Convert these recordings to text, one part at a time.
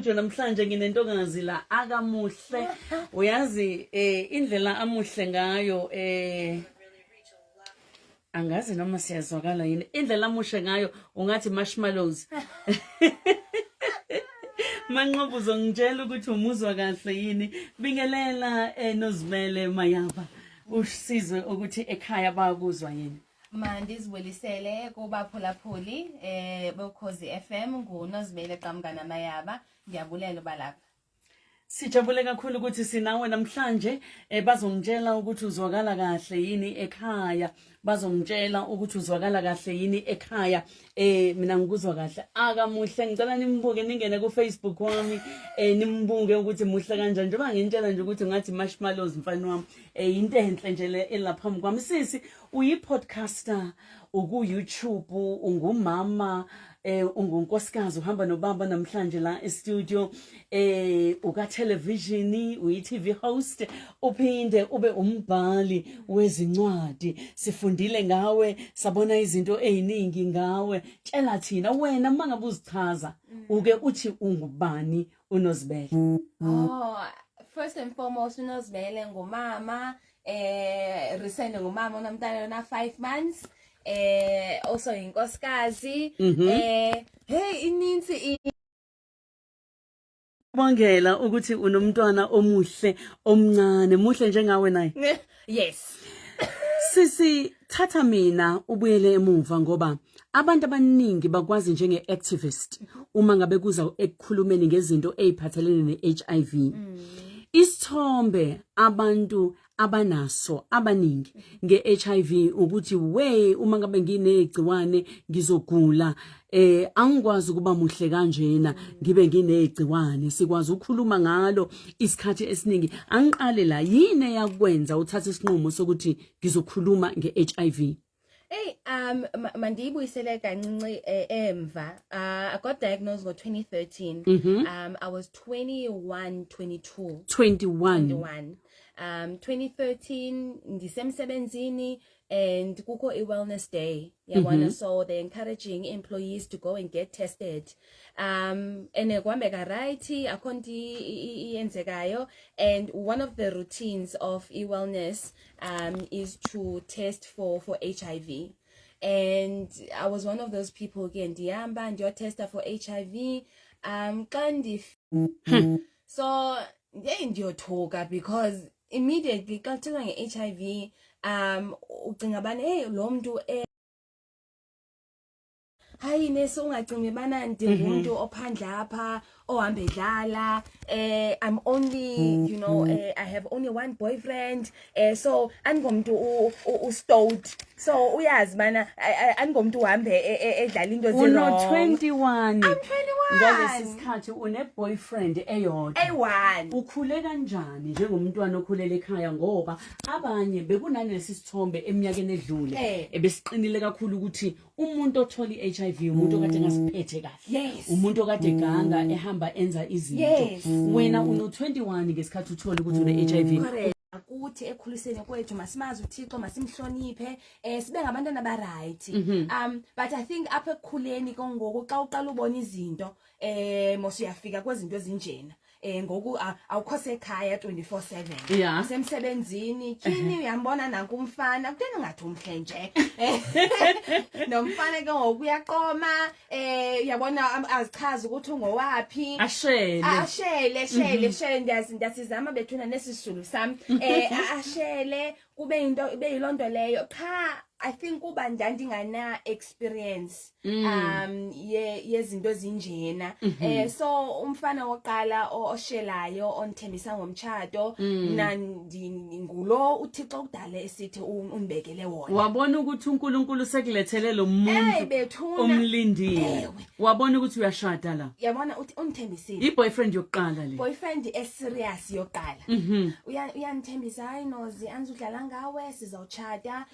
studio namhlanje nginentokazi la akamuhle uyazi indlela amuhle ngayo angazi noma siyazwakala yini indlela amuhle ngayo ungathi marshmallows Manqobo uzongitshela ukuthi umuzwa kahle yini bingelela noZimele Mayaba usizwe ukuthi ekhaya bayakuzwa yini Mandizibulisele kubaphulaphuli bokhozi FM nguNozimele Qamngana Mayaba ngiyabulela balapha Sijabule kakhulu ukuthi sinawe namhlanje bazongitshela ukuthi uzwakala kahle yini ekhaya bazongitshela ukuthi uzwakala kahle yini ekhaya mina ngikuzwa kahle akamuhle ngicela nimbuke ningene ku Facebook wami nimbuke ukuthi muhle kanjani njengoba ngintshela nje ukuthi ngathi marshmallows mfana wami into enhle nje elapha kwami sisi uyipodcaster uku YouTube ungumama ungunkosikazi uhamba nobaba namhlanje la e-studio uka television uyi-TV host uphinde ube umbhali wezincwadi sifundile ngawe sabona izinto eziningi ngawe tshela thina wena mangabe uzichaza uke uthi ungubani uNozimele first and foremost uNozimele ngumama recent ngumama unomntana na 5 months also inkosikazi hey ininzi Bongela ukuthi unomntwana omuhle omncane muhle njengawe naye yes sisi thatha mina ubuyele emuva ngoba abantu abaningi bakwazi njenge activist uma ngabe kuza ekukhulumeni ngezinto eziphathelene neHIV isithombe abantu abanaso abaningi ngeHIV ukuthi we uma ngabe nginegciwane ngizogula angikwazi kuba muhle kanjena ngibe nginegciwane sikwazi ukukhuluma ngalo isikhathi esiningi angiqale la yini yakwenza uthatha isinqumo sokuthi ngizokhuluma ngeHIV Hey mandibuyisele kancinci emva I got diagnosed ngo 2013 I was 21 2013 ndisemsebenzini and kuko wellness day yabona so they're encouraging employees to go and get tested and kwambeka right akhonti iyenzekayo and one of the routines of wellness is to test for HIV and I was one of those people again ndiyamba ndiyotesta for HIV xa so ndiyothoka because immediately xa kuthethwa nge-HIV ucinga bani hey lo muntu hayi nese ungacingi bana ndingumuntu ophandle apha ohambe dlala I'm only you know I have only one boyfriend so angomuntu ustowed so uyazi bana angomuntu uhambe edlala into wrong 21 I'm 21 ngalesi sikhathi une boyfriend eyodwa A1 ukhule kanjani njengomntwana okhulela ekhaya ngoba abanye bekunalesi sithombe eminyakeni edlule ebesiqinile kakhulu ukuthi umuntu othola iHIV umuntu okade ngasiphethe kahle umuntu okade ganga ehamba enza izinto wena uno 21 ngesikhathi uthola ukuthi une HIV ukuthi ekhuliseni kwethu masimazi uThixo masimhloniphe sibe ngabantwana ba right but I think apha ekukhuleni kongoku xa uqala ubona izinto mosuyafika kwezinto ezinjena ngoku awukhose ekhaya 24/7 usemsebenzini kini uyambona nanku umfana kutena ngathi umhle nje nomfana ke ngoku uyaqoma uyabona azichaza ukuthi ungowapi ashele ndiyasizama bethuna nesisulu sami ashele kube into ibe yilonto leyo cha I think kuba ndandingana experience yezinto ezinjena so umfana woqala oshelayo onithembisa ngomtshado ngulo uThixo kudala esithi umbekele wona wabona ukuthi uNkulunkulu sekulethele lo muntu omlindile wabona ukuthi uyashada la yabona uthi unithembisile iboyfriend yokuqala le boyfriend serious yokuqala uyanithembisa hayi nozi anizudlala ngawe sizawuchata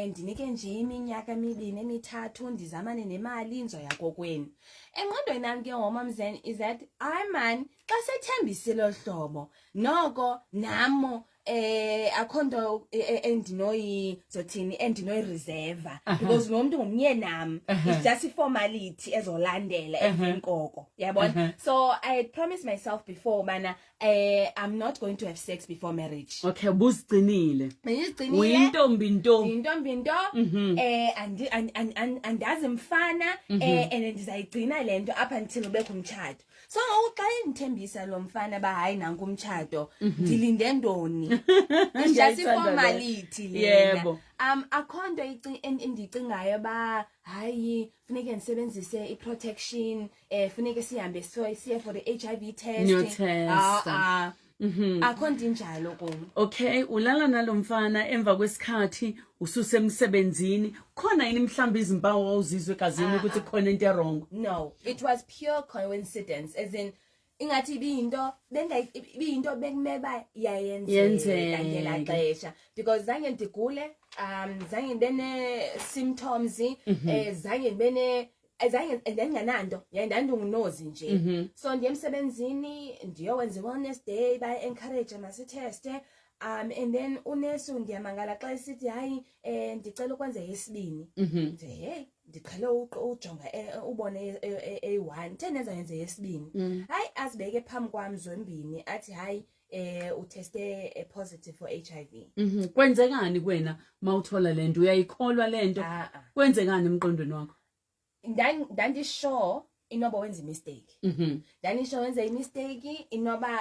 ndinike nje iminyaka 2 3 ndizamane nemali inzo yakokwenu engqondweni nami ke ngomamzeni is that I man xa sethembisile ohlobo noko namo akhondo endinoyi zothini endinoyi reserve because lo muntu ngumnye nami it's just a formality ezolandela emveni koko yabona so I had promised myself before mana I'm not going to have sex before marriage. Okay, buzicinile uyintombi nto andazi mfana and ndizayigcina lento up until bekho umtshado. So xa endithembisa lo mfana ba hayi nanku umtshado ndilinde ndoni it's just a formality lena akhonto endicingayo ba hayi funeke nisebenzise iprotection funeke sihambe siye for the HIV test akhonto injalo kum. Okay, ulala nalomfana emva kwesikhathi ususemsebenzini khona yini mhlambi izimpawu awuzizwe egazini ukuthi khona into wrong? No, it was pure coincidence as in ingathi ibinto bekumeba yayenzeka ngela xesha because zange ndigule zange bene symptoms zange bene ndanganando ndandingunozi nje so ndiyemsebenzini ndiyowenza wellness day ba encourage masiteste and then unesu ndiyamangala xa isithi hayi ndicela ukwenza yesibini nje hey ndiqhele ujonga ubone A1 theneza yenze yesibini hayi azibeke phambi kwami zombini athi hayi uteste positive for HIV. Kwenzekani kuwena mawuthola lento uyayikholwa lento kwenzekani emqondweni wakho? Ndandisure inoba wenza mistake ndandisure wenza mistake inoba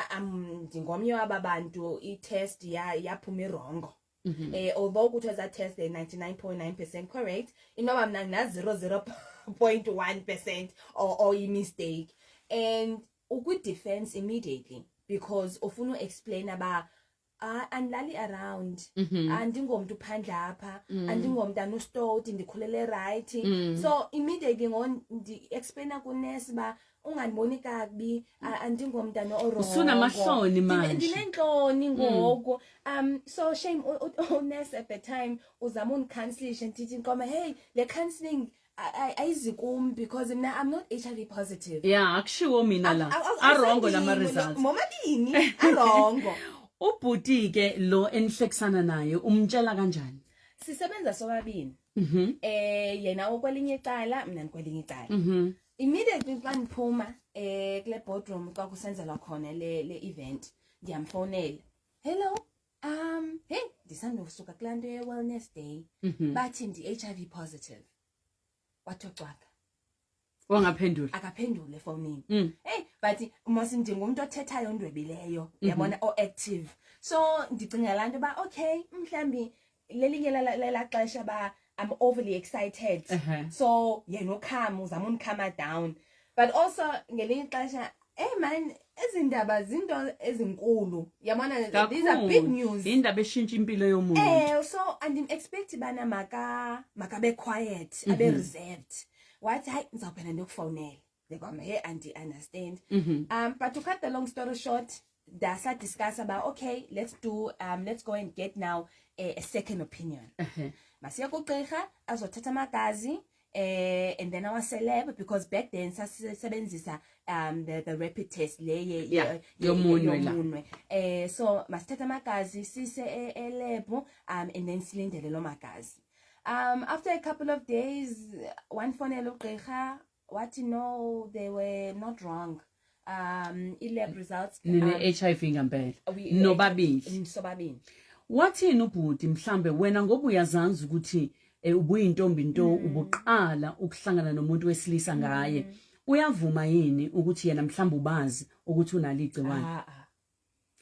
ndingomnye wabantu i-test yaphuma irongo although it was a test 99.9% correct inoba mna na 0.1% or mistake and ukwi-defense immediately because ufuna explain about andlali around andingomntu phandle apha andingomntu anostoti ndikhulele right so immediately ndi-explaina kunesi ba ungandiboni kakubi andingomntu ano-wrong usunamahloni manje ndinentloni ngoku so shame unesi at the time uzama undikhanselisha ndithi nkoma hey le counselling ayizikum because I'm not HIV positive. Yeah, akushiwo mina la arongo lama results momabini arongo. Ubhuti ke lo enihlekisana naye umtshela kanjani? Sisebenza sobabini yena okwelinye icala mina nikwelinye icala immediately xa ndiphuma kule boardroom xa kusenzelwa khona le event ndiyamfonela hello hey ndisandosuka kulaa nto ye-wellness day bathi ndi-HIV positive wathocwaka wangaphendula akaphendule efonini hey but mos ndingumntu othethayo ondwebileyo yabona o-active so ndicinga laa nto ba okay mhlambi lelinye lela xesha ba I'm overly excited so yena ukhama uzama undikhama down but also ngelinye ixesha man ezindaba zinto ezinkulu yabona these are big news indaba eshintsha impilo yomuntu so andim-expect bana makabe quiet abe reserved wathi hayi ngizawuphela ndikufonela ngikwama hey understand but to cut the long story short dasa discuss about okay let's go and get now a second opinion masiya kugqirha azothatha amagazi and then our celeb because back then sasebenzisa the rapid test le yomunwe so masithatha amagazi sise elab and then silindele lo magazi after a couple of days one fonela ugqirha wathi no they were not wrong i-lab results HIV ngempela nobabili sobabili wathini ubhuti mhlambe wena ngoba uyazanza ukuthi ubuyintombi nto ubuqala ukuhlangana nomuntu wesilisa ngaye uyavuma yini ukuthi yena mhlambe ubazi ukuthi unaligciwane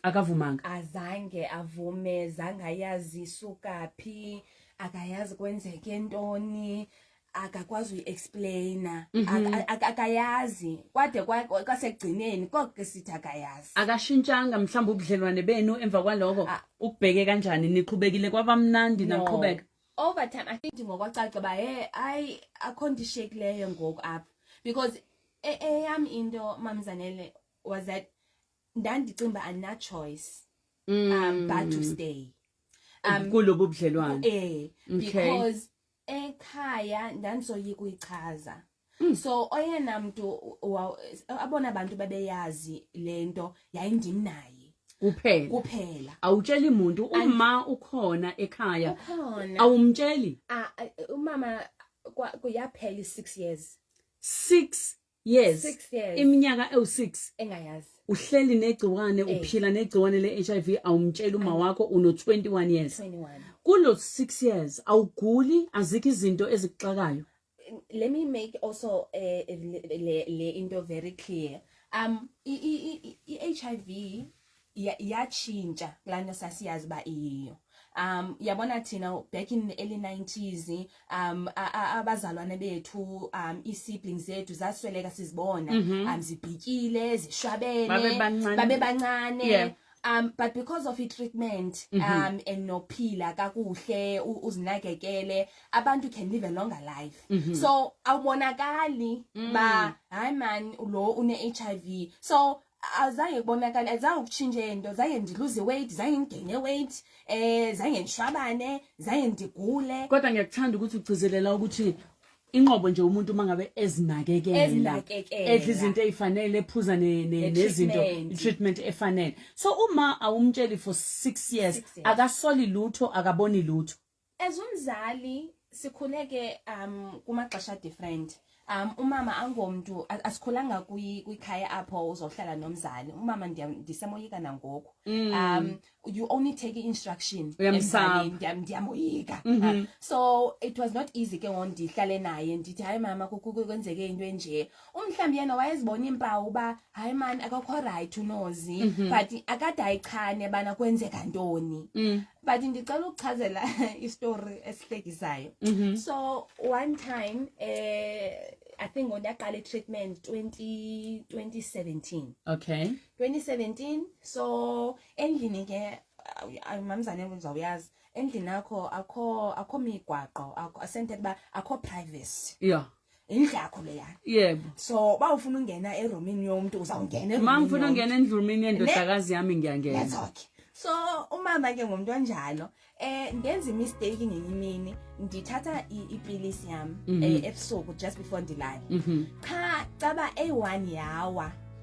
akavumanga azange avume zangayazi sukaphi akayazi kwenzeke ntoni akakwazi uyi-explaina akayazi kwade kwasekugcineni konke sithi akayazi akashintshanga mhlawumbe ubudlelwane benu emva kwaloko ukubheke kanjani niqhubekile kwabamnandi naqhubeka over time I think ngokwacaca ba hayi akhonto ishekileyo ngoku apha because eyam into mamzanele was that ndandicimba ana choice but to stay kulobu budlelwane because ekhaya ndandizoyika uyichaza so oyena mntu abona abantu babeyazi lento yayindim naye kuphela awutsheli umuntu uma ukhona ekhaya ukhona awumtsheli umama kuyaphela 6 years 6 years iminyaka ewu6 engayazi uhleli negciwane uphila negciwane le-HIV awumtsheli uma wakho uno 21 years 21 kulo 6 years awuguli azikho izinto ezikuxakayo. Let me make also le into very clear. HIV yatshintsha kulana sasiyazi ba iyo. Yabona thina back in the early 90s abazalwane bethu i-siblings zethu zasweleka sizibona zibhikile zishwabene babe bancane. But because of treatment and nophila kakuhle uzinakekele abantu can live a longer life. So awubonakali ba hayi man lo une HIV. So azange kubonakala azange ukuchinje into zange ndilose weight zange ngigene weight zange ngishwabane zange ndigule. Kodwa ngiyakuthanda ukuthi ugcizelela ukuthi inqobo nje umuntu mangabe ezinakekela edla izinto ezifanele ephuza nezinto treatment efanele. So uma awumtsheli for 6 years akasoli lutho akaboni lutho. As umzali sikhuleke kumaxesha different. Umama angomuntu asikhulanga kwikhaya apho uzohlala nomzali. Umama ndisemoyika nangoku. You only take instruction emzalini ndiyamoyika. So it was not easy ke ndihlale naye ndithi hayi mama kwenzeke into enje. Umhlambi yena wayezibona impawu ba hayi man akakho right unozi but akade ayichane bana kwenzeka ntoni. But ndicela ukuchazela istory esihlekisayo. So one time I think ngiyaqala treatment 2017. Okay. 2017. So endlini ke mamzane uzawuyazi endlini akho akho migwaqo asente kuba akho privacy. Yeah. Indlu yakho leya. Yebo. So bawufuna ungena eroomini yomuntu uzawungena eroomini. Mangifuna ungena endlumini yendodakazi yami ngiyangena. That's okay. So umama ke ngomuntu kanjalo ngenza mistake ngenye imini ndithatha ipilisi yami ebusuku just before ndilala. Cha caba A1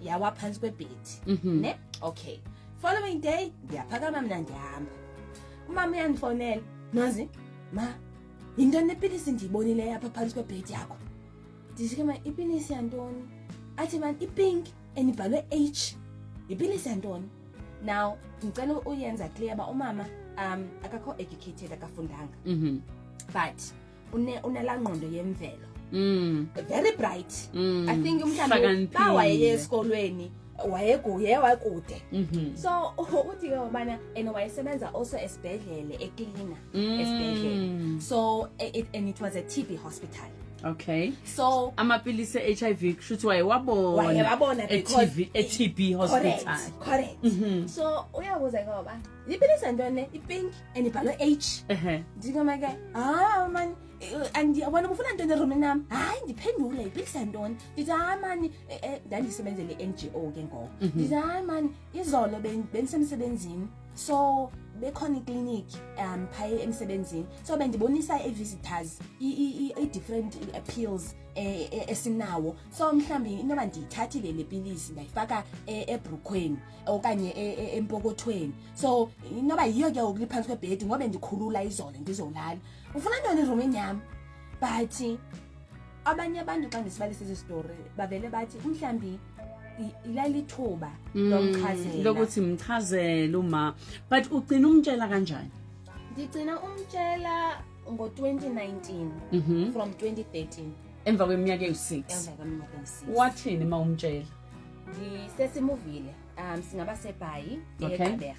yawa phansi kwebed. Ne? Okay. Following day ndiyaphakama mina ndihamba. Umama uyandifonela nazi ma into nepilisi ndiyibonile yapha phansi kwebed yakho. Ndithi ke ma ipilisi yantoni? Athi man ipink enibhalwe H. Ipilisi yantoni? Now ngicela uyenza clear ba umama akakho educated akafundanga. But unela ngqondo yemvelo. Very bright. I think umhlambi bawaye esikolweni wakude. So uthi ke ubana wayesebenza also esibhedlele ecleaner esibhedlele. So and it was a TB hospital. Okay. So amapilisi HIV kushuthi wayewabona TB hospital. Correct. So uyabuza ngoba ipilisi ntone ipink enibhalwe H. Ndikama ke man and wena ufuna ntone room nami hayi ndiphendule ipilisi ntone ndithi man ndandisebenzele NGO ke ngoku ndithi man izolo bengisemsebenzini so bekhona iclinic phaya emsebenzini so bendibonisa visitors different appeals esinawo so mhlambi inoba ndiyithathile le pilisi ndayifaka ebrukweni okanye empokothweni so inoba yiyo ke ukuliphansi kwebed ngoba ndikhulula izolo ndizolala ufuna ntoni eroomini yami but abanye abantu xa ndisibalisa ezi story bavele bathi mhlambi ilalithuba lokuthi mchazele uma but ugcina umtshela kanjani? Ngicina umtshela ngo-2019 from 2013 emva kweminyaka ewu6. Wathini ma umtshela? Sesimuvile singaba sebhayi eKabega.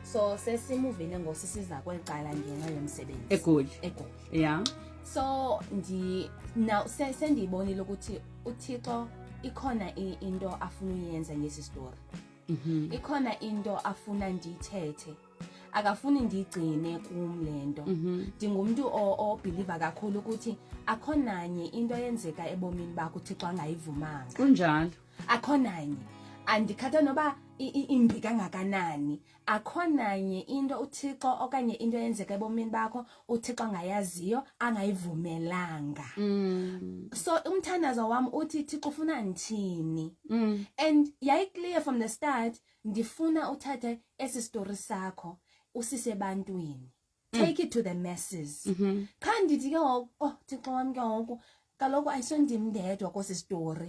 So sesimuvile ngosisiza kweqala ngenxa yomsebenzi eGoli. Yeah. So now sendiyibonile ukuthi uThixo ikhona into afuna uyenza ngesi story. Ikhona into afuna ndiyithethe. Akafuni ndigcine kumlento. Ndingumuntu obeliever kakhulu ukuthi akhonanye into yenzeka ebomini bakho uThixo angayivumanga. Kunjalo. Akhonanye. andikhatha noba imbi kangakanani akhonanye into uThixo okanye into eyenzeka ebomini bakho uThixo angayaziyo angayivumelanga. So umthandazo wami uthi Thixo ufuna ndithini, and yayi clear from the start ndifuna uthathe esi story sakho usise ebantwini, take it to the masses. Kandithi ke ngoku Thixo wami ke ngoku kaloku ayisondimndedwa kwesi story,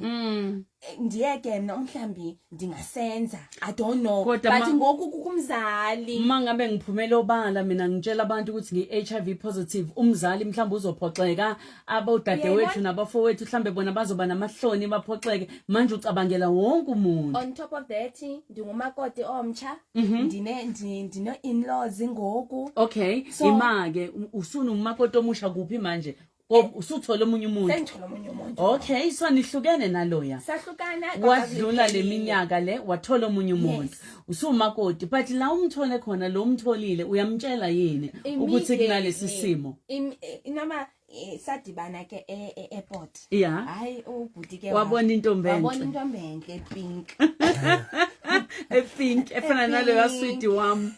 ndiyeke mna mhlambi ndingasenza, I don't know, but ngoku kumzali mangabe ngiphumela obala mina ngitshela abantu ukuthi ngi-HIV positive, umzali mhlawumbe uzophoxeka, abodadewethu nabafowethu mhlawumbe bona bazoba namahloni baphoxeke, manje ucabangela wonke umuntu. On top of that ndingumakoti omtsha, ndino in-laws ngoku. Okay, so, imake usunumakoti omusha kuphi manje? Usuthola omunye umuntu. Sengithola omunye umuntu. Okay, so nihlukene naloya. Sahlukana wadlula leminyaka le wathola omunye umuntu. Usumakoti, but la umthole khona lo umtholile uyamtshela yini ukuthi kunalesi simo? Inoma sadibana ke airport. Yeah. Hayi ubhuti ke wabona intombi enhle. Wabona intombi enhle pink. Pink efana naleyo sweet wami.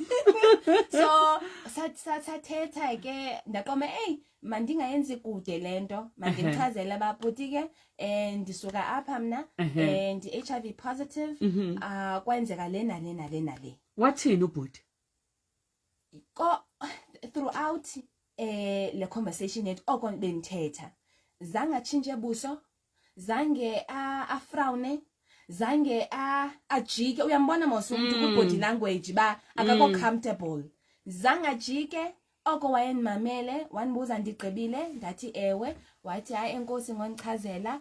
So sathetha ke ndaqoma mandingayenzi kude lento, mandimchazele ababhuti ke ndisuka apha mna and HIV positive, kwenzeka le nale nale nale. Wathini ubhuti? Ko throughout le conversation yethu oko bendithetha zange atshintshe ebuso, zange afrawune, zange ajike. Uyambona mos umuntu ku body language ba akakho comfortable, zange ajike. Oko wayenimamele wandibuza ndigqibile, ndathi ewe. Wathi hayi enkosi ngondichazela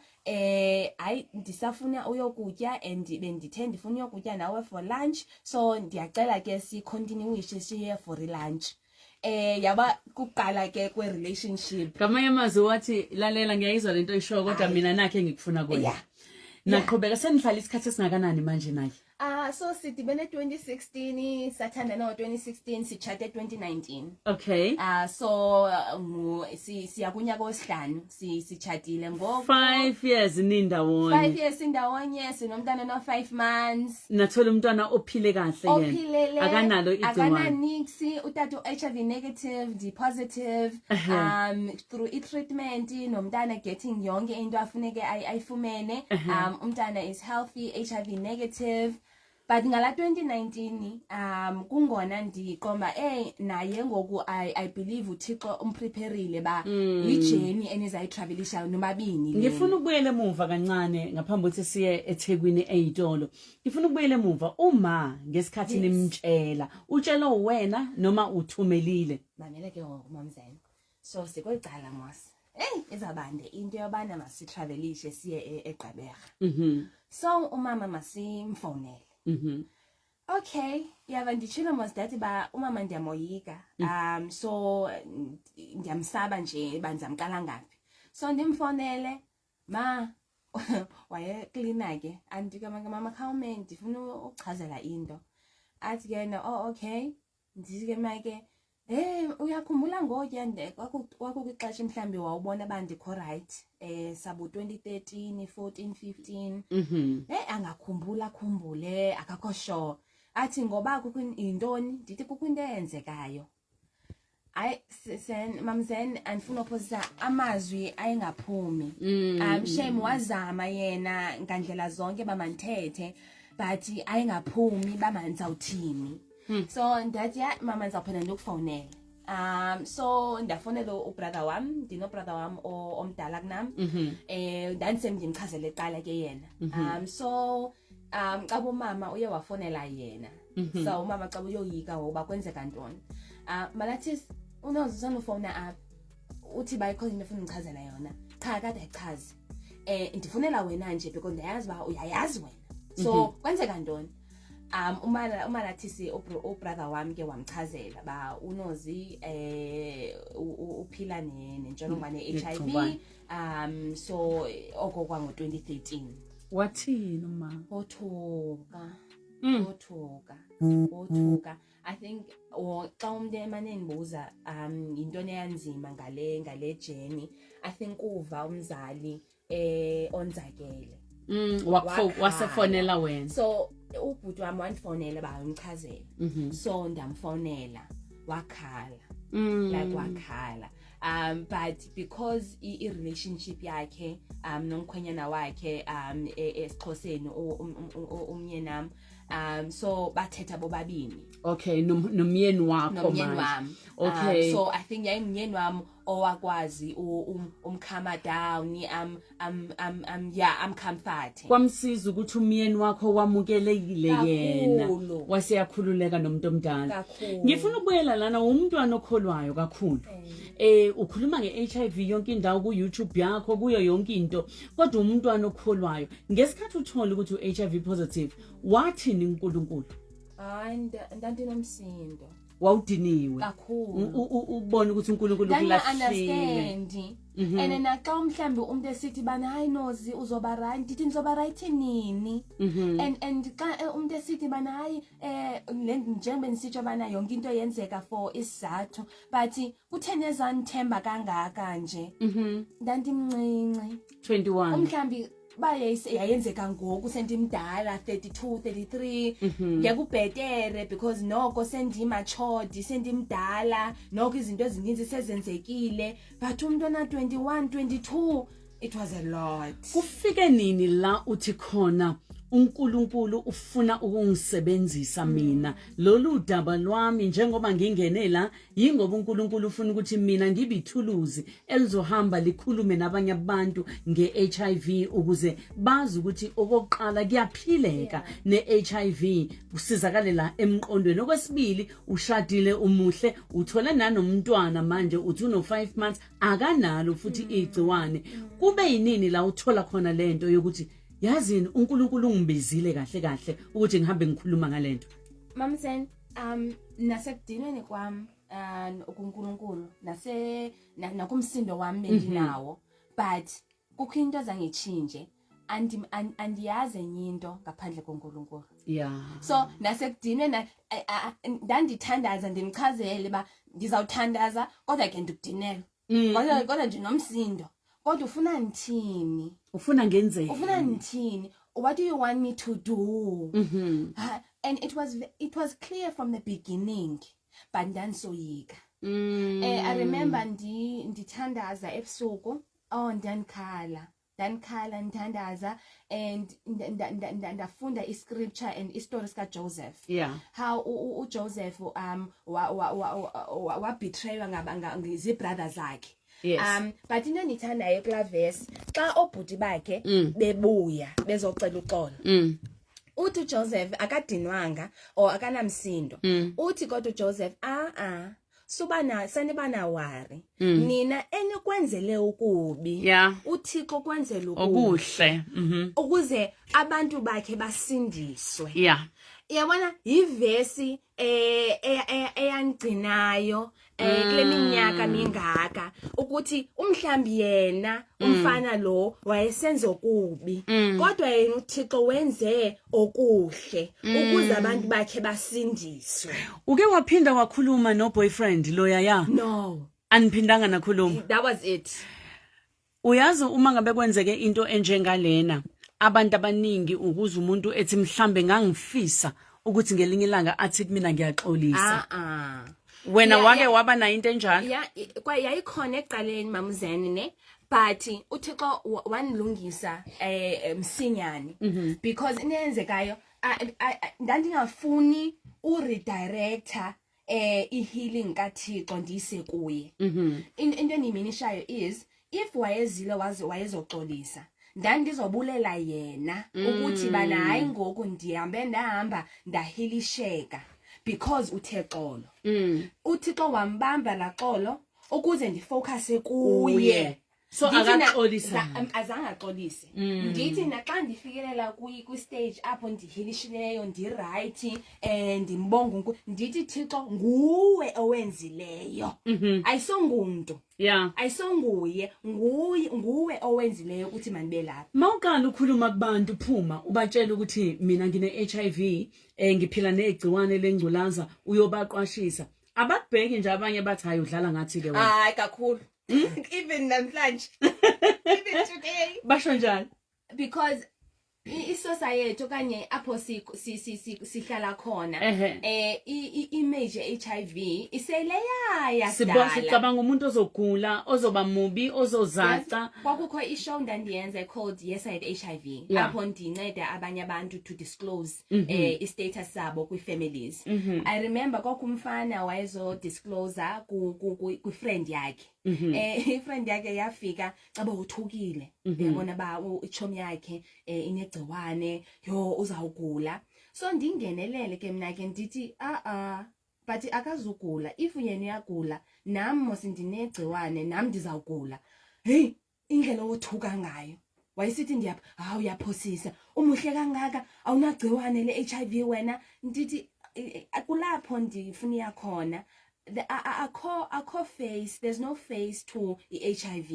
hayi ndisafuna uyokutya and bendithe ndifuna uyokutya nawe for lunch, so ndiyacela ke si continue siye for lunch. Yaba kuqala ke kwe relationship. Ngamanye amazwi wathi lalela ngiyayizwa lento oyisho kodwa mina nakhe ngikufuna kuwe. Naqhubeka senihlala isikhathi esingakanani manje naye? So sidibene 2016, sathanda no 2016, sichate 2019. Okay. So siya kunyaka wesihlanu sichatile ngoku 5 years nindawonye. 5 years indawonye, sinomntana no 5 months. Nathola umntwana ophile kahle yena. Akanalo igciwane. Akananix, utata HIV negative, D positive. Through treatment nomntana getting yonke into afuneke ayifumene. Umntana is healthy, HIV negative. But ngala 2019 kungona ndiqomba naye ngoku I believe uThixo umprepareile ba ijourney enizayitravelisha nomabini. Ngifuna ukubuyela emuva kancane ngaphambi ukuthi siye eThekwini eyitolo. Ngifuna ukubuyela emuva uma ngesikhathi nimtshela utshela wena noma uthumelile. Mamela ke ngomamzane. So sikolicala mos. Izabande into yobana masitravelishe siye eGqeberha. So umama masimfonele. Okay, yaba ndichila mos dathi ba umama ndiyamoyika. So ndiyamsaba nje banzamqala ngapi. So ndimfonele ma waye cleaner ke andike mama khawume ndifuna ukuchazela into. Athi ke no okay. Ndike make uyakhumbula ngokuya kwakukwixesha mhlambi wawubona bandikho right sabu 2013 14 15 angakhumbula khumbule akakho sure. Athi ngoba kuyintoni ndithi kukwinto eyenzekayo. Hayi mamzeni andifuna uphosa amazwi ayengaphumi. Shame wazama yena ngandlela zonke bamanthethe but ayengaphumi bamandizawuthini. So ndathi mama ndizawuphinda ndikufonela. So ndafonela ubrother wami, ndino brother wami omdala kunami. Ndandimchazele eqala ke yena. So xa umama uye wafonela yena. So umama xa uyoyika ngoba kwenzeka ntoni. Malathi unozisana ufona apha. Uthi bayikho into efuna ndichazela yona. Cha kade ayichazi. Ndifonela wena nje because ndayazi ba uyayazi wena. So kwenzeka ntoni? Umalathisi ubrother wami ke wamchazela ba unozi uphila nentsholongwane HIV. So oko kwango 2013. Wathini uma? Othuka. I think xa umuntu emaneni buza into eyanzima ngale journey. I think uva umzali onzakele. wasefonela wena. So ubhuti wami wangifonela bayongichazela. So ndamfonela wakhala. Like wakhala. But because I relationship yakhe nomkhwenyana wakhe esiXhoseni umyenami so bathetha bobabini. Okay, nomyeni wakho manje. Okay. So I think yayimyeni wami owakwazi calm down I'm comforting. Kwamsiza ukuthi umyeni wakho wamukelekile yena waseyakhululeka nomuntu omdala. Ngifuna ukubuyela lana umntwana okholwayo kakhulu. Ukhuluma nge-HIV yonke indawo ku YouTube yakho kuyo yonke into kodwa umntwana okholwayo ngesikhathi uthola ukuthi u-HIV positive wathini uNkulunkulu? Ndandinomsindo. Wawudiniwe kakhulu ubona ukuthi uNkulunkulu kulahlile and naxa mhlambi umuntu esithi bana hayi nozi uzoba right ndithi nizoba right nini and xa umuntu esithi bana hayi njengoba nisitsho bana yonke into yenzeka for isizathu but kutheni ezanithemba kangaka nje ndandimncinci 21 mhlambi yayenzeka ngoku sendimdala 32 33 ngiyakubhetere because noko sendimatured sendimdala noko izinto ezininzi sezenzekile but umntwana 21 22 it was a lot. Kufike nini la uthi khona uNkulunkulu ufuna ukungisebenzisa mina lolu daba lwami njengoba ngingene la yingoba uNkulunkulu ufuna ukuthi mina ngibe ithuluzi elizohamba likhulume nabanye abantu nge-HIV ukuze bazi ukuthi okokuqala kuyaphileka ne-HIV usizakale la emqondweni. Okwesibili ushadile umuhle uthola nanomntwana manje uthi uno 5 months akanalo futhi igciwane. Kube yinini la uthola khona lento yokuthi yazini uNkulunkulu ungibizile kahle ukuthi ngihambe ngikhuluma ngalento? Mamsen nasekudinweni kwami uNkulunkulu nakumsindo wami bendinawo but kukho into zangichinje andiyazi enye into ngaphandle koNkulunkulu. So nasekudinweni ndandithandaza ndimchazele ba ngizawuthandaza kodwa ke ndikudinela kodwa nje nomsindo. Kodwa ufuna nithini? Ufuna ngenzeni? Ufuna nithini? What do you want me to do? And it was clear from the beginning but ndandisoyika. I remember ndithandaza ebusuku ndanikhala ndithandaza and ndafunda iscripture and istory sika Joseph. How uJoseph wa betraywa ngizibrothers zakhe. But into endithandayo kula verse xa obhuti bakhe bebuya bezocela uxolo uthi Joseph akadinwanga or akanamsindo uthi kodwa Joseph subana sanibana wari nina enikwenzele ukubi uThixo kwenzela okuhle ukuze abantu bakhe basindiswe. Yabona ivesi eyangcinayo kule minyaka mingaka ukuthi umhlambi yena umfana lo wayesenza okubi kodwa yena uThixo wenze okuhle ukuze abantu bakhe basindiswe. Uke waphinda wakhuluma no boyfriend loya? No, aniphindanga nakhuluma. That was it. Uyazi uma ngabe kwenzeke into enjengalena abantu abaningi ukuze umuntu ethi mhlambe ngangifisa ukuthi ngelinye ilanga athi mina ngiyaxolisa. Wena wake waba na into enjalo? Yayikhona eqaleni mamuzeni ne but uThixo wanilungisa msinyane because inenzekayo ndandingafuni uredirector healing kaThixo ndise kuye. Into eniminishayo is if wayezile wayezoxolisa ndandizobulela yena ukuthi bana hayi ngoku ndahamba ndahilisheka because uthe xolo. uThixo wambamba la xolo ukuze ndifocuse kuye. So akaxolisa azange axolise. Ndithi naxa ndifikelela kwi stage apho ndihilishileyo ndi-right ndimbonga ndithi Thixo nguwe owenzileyo ayisongumuntu. Ayisonguye nguwe owenzileyo ukuthi manibe lapha. Mawuqala ukukhuluma kubantu phuma ubatshela ukuthi mina ngine-HIV ngiphila negciwane lengculaza uyobaqwashisa abakubheki nje abanye bathi hayi udlala ngathi ke wena. Hayi kakhulu. Even namhlanje even today basho njalo because isociety okanye apho sihlala khona image HIV iseleyaya sidala sicabanga umuntu ozogula ozoba mubi ozozaca kwakukho ishow ndandiyenza called Yes I Had HIV apho ndinceda abanye abantu to disclose i-status sabo kwi-families. I remember kwakumfana wayezo discloser ku-friend yakhe i-friend yakhe yafika caba uthukile yabona ba ichomi yakhe inegciwane yo uzawugula so ndingenelele ke mina ke ndithi but akazugula if yena uyagula nami mosindinegciwane nami ndizawugula hey indlela othuka ngayo wayisithi uyaphosisa umuhle kangaka awunagciwane le-HIV wena ndithi akulapho ndifuna yakhona akho face, there's no face to HIV.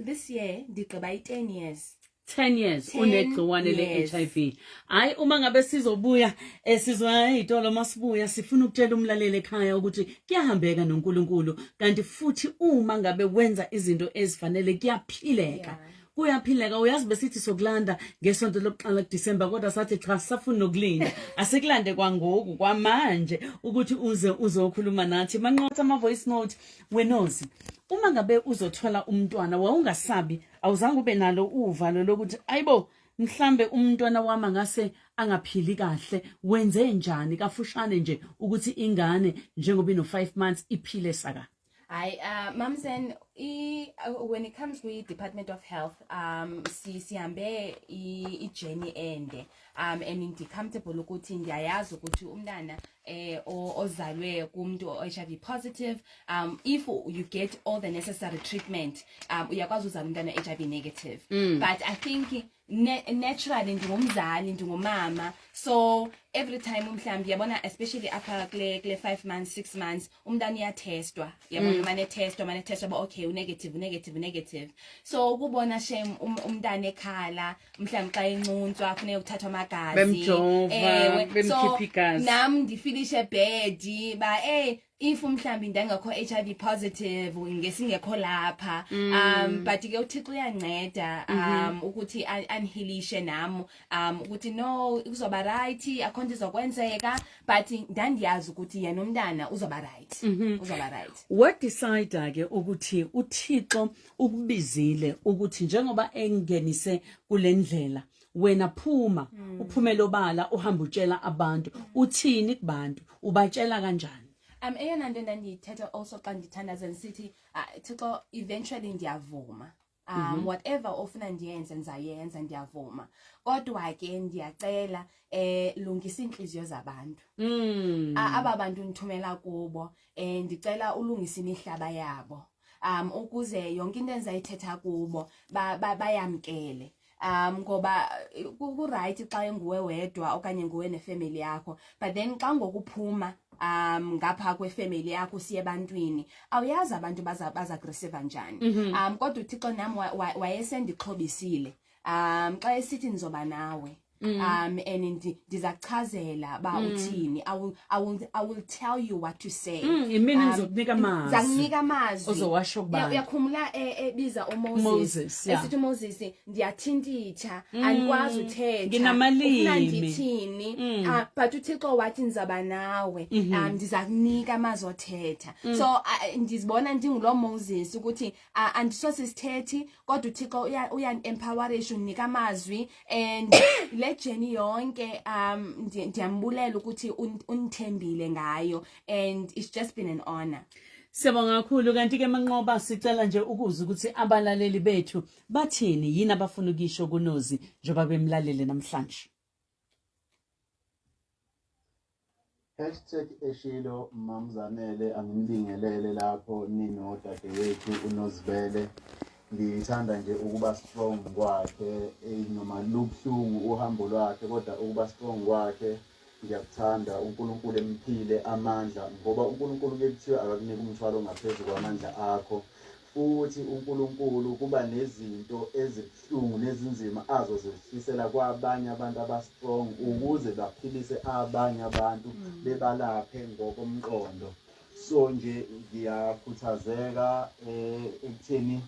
This year ndigqiba 10 years. 10 years unegciwane le-HIV. Hayi uma ngabe sizobuya sizwa izitolo masibuya sifuna ukutshela umlaleli ekhaya ukuthi kuyahambeka noNkulunkulu kanti futhi uma ngabe wenza izinto ezifanele kuyaphileka. Kuyaphileka uyazi besithi sokulanda ngesonto lokuqala kuDisemba kodwa sathi cha safuna nokulinda asikulande kwangoku kwamanje ukuthi uzokhuluma nathi manqotha ama voice note wenozi uma ngabe uzothola umntwana wawungasabi awuzange ube nalo uvalo lokuthi ayibo mhlambe umntwana wami ngase angaphili kahle wenze njani kafushane nje ukuthi ingane njengoba ino 5 months iphile saka. Mums and when it comes with Department of Health, sihambe journey ende and ndi comfortable ukuthi ndiyayazi ukuthi umntana ozalwe kumuntu HIV positive if you get all the necessary treatment uyakwazi uzala umntana HIV negative but I think naturally ndingumzali ndingumama so every time umhlambi yabona especially apha kule 5 months 6 months umntana uyatestwa yabona mane testwa ba okay negative so ukubona shame umntana ekhala mhlambi xa encuntshwa afune ukuthathwa amagazi bemjova bemkhipha igazi nami ndifilishe bed ba if umhlambi ndangakho HIV positive ngesingekho lapha but ke uThixo uyanceda ukuthi anhilishe nami ukuthi no uzoba right akhonto izokwenzeka but ndandiyazi ukuthi yena umntana uzoba right uzoba right. What decide ke ukuthi uThixo ukubizile ukuthi njengoba engenise kulendlela wena phuma uphumela obala uhamba utshela abantu uthini kubantu ubatshela kanjani? Eyona nto ndandiyithetha also xa ndithandaza ndisithi Thixo eventually ndiyavuma whatever ofuna ndiyenze ndizayenza ndiyavuma kodwa ke ndiyacela lungisa inhliziyo zabantu aba bantu nithumela kubo ndicela ulungisa imihlaba yabo ukuze yonke into endizayithetha kubo bayamkele ngoba ku right xa enguwe wedwa okanye nguwe nefamily yakho but then xa ngokuphuma ngapha kwefamily yakho siye ebantwini awuyazi abantu baza aggressive njani kodwa uThixo nami wayesendixhobisile xa esithi nizoba nawe and ndizakuchazela ba uthini I will tell you what to say imini ngizokunika amazwi zakunika amazwi ozowasho kuba uyakhumula ebiza uMoses esithi uMoses ndiyathintitha andikwazi uthetha nginamalimi ndithini but uThixo wathi nizaba nawe ndizakunika amazwi othetha so ndizibona ndingulo Moses ukuthi andisosithethi kodwa uThixo uya-empowerisha unika amazwi and journey yonke ndiyambulela ukuthi unithembile ngayo and it's just been an honor. Siyabonga kakhulu kanti ke manqoba sicela nje ukuza ukuthi abalaleli bethu bathini yini abafuna ukisho kunozi njoba bemlalele namhlanje. #eshilo mamzanele angibingelele lapho nino dadewethu uNozibele ngithanda nje ukuba strong kwakhe noma lubhlungu uhambo lwakhe kodwa ukuba strong kwakhe ngiyakuthanda uNkulunkulu emphile amandla ngoba uNkulunkulu kuthiwa akakunike umthwalo ongaphezulu kwamandla akho futhi uNkulunkulu kuba nezinto ezibhlungu nezinzima azozifisela kwabanye abantu abastrong ukuze baphilise abanye abantu bebalaphe ngokomqondo so nje ngiyakhuthazeka ekutheni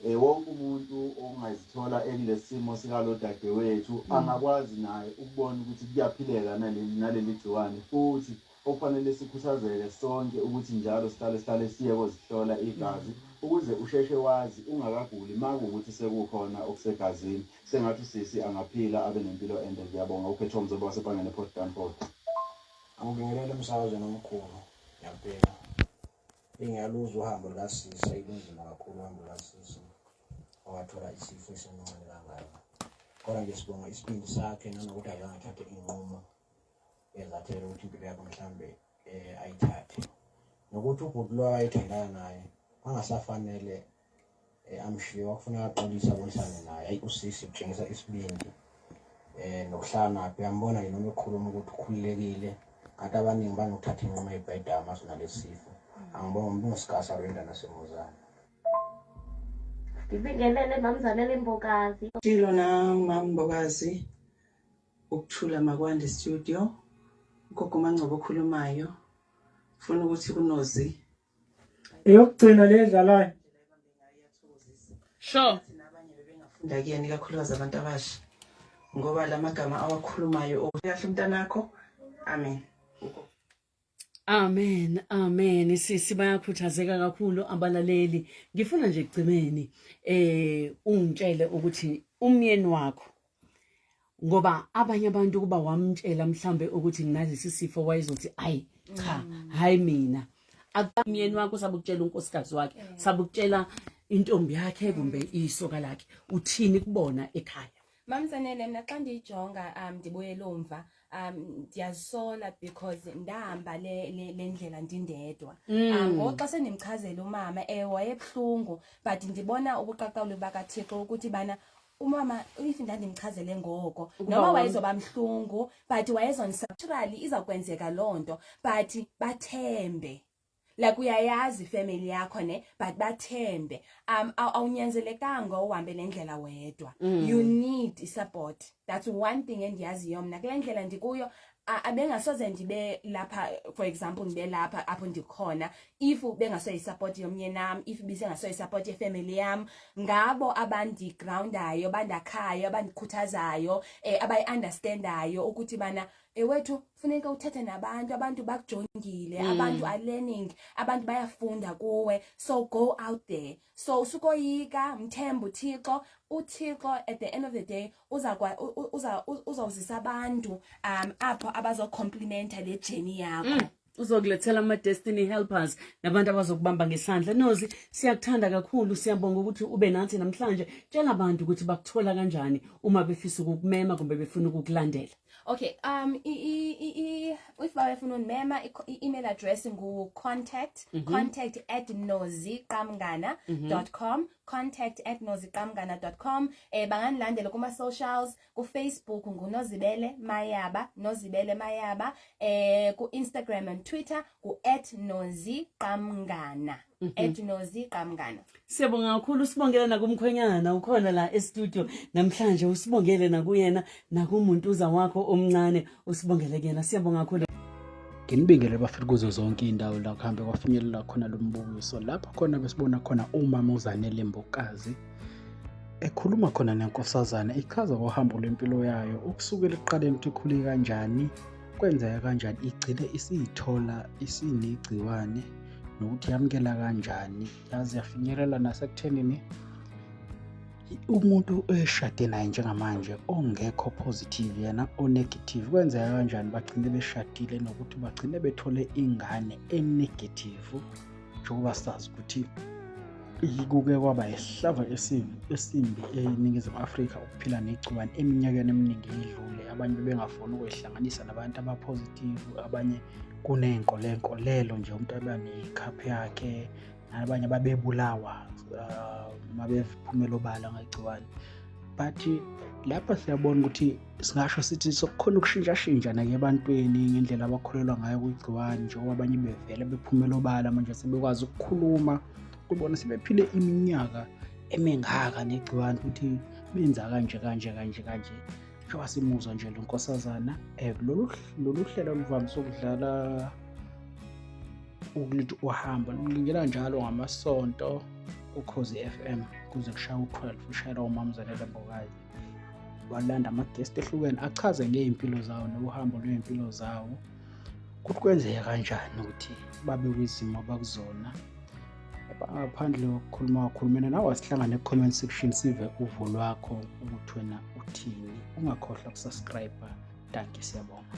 wonke umuntu ongazithola ekulesimo sikalo dadewethu angakwazi naye ukubona ukuthi kuyaphileka naleli gciwane, futhi okufanele sikhuthazeke sonke ukuthi njalo sihlale siye kozihlola igazi ukuze usheshe wazi ungakaguli makuwukuthi sekukhona okusegazini. Sengathi usisi angaphila abe nempilo ende. Ngiyabonga uphethe umzobo wasebhangeni ePort Danford. Angibingelele emsakazweni omkhulu ngempela. Ingaluza uhambo lukaSisi, ayinzima kakhulu uhambo lukaSisi. Owathola isifo esincane kangaka. Kodwa nje sibonga isibindi sakhe nanokuthi ayangathatha inqumo ezathela ukuthi impilo yakhe mhlambe ayithathe. Nokuthi ubhuti lo ayithandana naye angasafanele amshiye, wakufuneka axolise abonisane naye. Ayi uSisi kutshengisa isibindi nokuhlala naphi. Uyambona yena noma ekhuluma ukuthi ukhululekile, kanti abaningi banokuthatha inqumo ebhedama asunalesifo. Angibona umuntu ngosikasa rwenda nasemuzana. Ngibingelele mamzanele Mbokazi. Tilo na Mbokazi, ukuthula Makwande studio. Ugogo Mangcobo okhulumayo. Ufuna ukuthi kunozi eyokugcina ledlalayo. Sure. nabanye bebengafunda kuyena ikakhulukazi abantu abasha. Ngoba lamagama awakhulumayo okahle umntanakho. Amen. Amen, amen. Sisi bayakhuthazeka kakhulu abalaleli. Ngifuna nje ekugcineni ungitshele ukuthi umyeni wakho, ngoba abanye abantu kuba wamtshela mhlambe ukuthi nginalesi sifo wayezothi ayi cha, hayi mina. Akumyeni wakho sabukutshela unkosikazi wakhe, sabukutshela intombi yakhe kumbe isoka lakhe. Uthini kubona ekhaya? Mamzanele mina xa ndiyijonga ndibuyela umva ndiyazisola because ndahamba le ndlela ndindedwa. Ngoxa senimchazela umama wayebhlungu, but ndibona ubuqaqawuli bakaThixo ukuthi bana umama if ndandimchazele ngoko noma wayezoba mhlungu but wayezonsaturally izakwenzeka lonto, but bathembe. Like uyayazi family yakho ne, but bathembe. Awunyanzelekanga uhambe lendlela wedwa. You need support. That's one thing endiyaziyo mina. Kule ndlela ndikuyo abengasoze ndibe lapha, for example ndibe lapha apho ndikhona if bengasoyi support yomnyenami, if bisengasoyi support yefamily yami. Ngabo abandigroundayo, bandakhayo, abandikhuthazayo, abayi-understandayo ukuthi bana wethu funeka uthethe nabantu, abantu bakujongile, abantu are learning, abantu bayafunda kuwe, so go out there. So usukoyika, mthembu uThixo at the end of the day uzawuzisa abantu apho abazocomplimenta le journey yakho. Uzokulethela ama-destiny helpers nabantu abazokubamba ngesandla. Nozi, siyakuthanda kakhulu, siyabonga ukuthi ube nathi namhlanje. Tshela abantu ukuthi bakuthola kanjani uma befisa ukukumema kumbe befuna ukukulandela. Okay, if bafuna unimema, i-email address ngu contact@noziqamngana.com, contact@noziqamngana.com. Banganilandela kuma socials, ku Facebook ngunozibele mayaba, nozibele mayaba, ku Instagram and Twitter ku @noziqamngana. @noziqamngana. Siyabonga kakhulu, sibongele nakumkhwenyana ukhona la e-studio namhlanje, usibongele nakuyena nakumuntu uza wakho omncane, usibongele kuyena. Siyabonga kakhulu. Nginibingele bafika kuzo zonke indawo la kuhambe kwafinyelela khona lo mbukiso, lapha khona besibona khona umama uZanele Mbokazi ekhuluma khona nenkosazana, ichaza ngohambo lempilo yayo ukusukela eqaleni ukuthi ikhule kanjani, kwenzeka kanjani, igcine isiyithola isinegciwane nokuthi yamkela kanjani, yazi yafinyelela nasekuthenini umuntu eshade naye njengamanje ongekho positive yena o negative, kwenzeka kanjani bagcine beshadile nokuthi bagcine bethole ingane enegative. Njengoba sazi ukuthi kuke kwaba isihlava esimbi eNingizimu Afrika ukuphila negciwane eminyakeni eminingi edlule. Abanye bebengafuni ukwehlanganisa nabantu abapositive, abanye kunenkolelo nje umuntu abanekhaphi yakhe, nabanye babebulawa mabephumela obala ngegciwane. But lapha siyabona ukuthi singasho sithi sokukhona ukushintsha nake ebantwini ngendlela abakholelwa ngayo kwigciwane, njengoba abanye bevele bephumela obala manje sebekwazi ukukhuluma, kubona sebephile iminyaka emengaka negciwane ukuthi benza kanje. Njengoba simuzwa nje lo nkosazana lolu hlelo luvamise ukudlala ukulithi uhambo lingena njalo ngamasonto Ukhozi FM kuze kushaya u-12 ushayela uMamZanele Mbokazi. Walanda ama-guest ehlukene achaze ngey'mpilo zawo nohambo lwey'mpilo zawo ukuthi kwenzeka kanjani ukuthi babe kwizimo abakuzona. Ngaphandle kokukhulumena nawe asihlangane ku-comment section sive uvo lwakho ukuthi wena uthini. Ungakhohlwa ukusubscribe. Danke, siyabonga.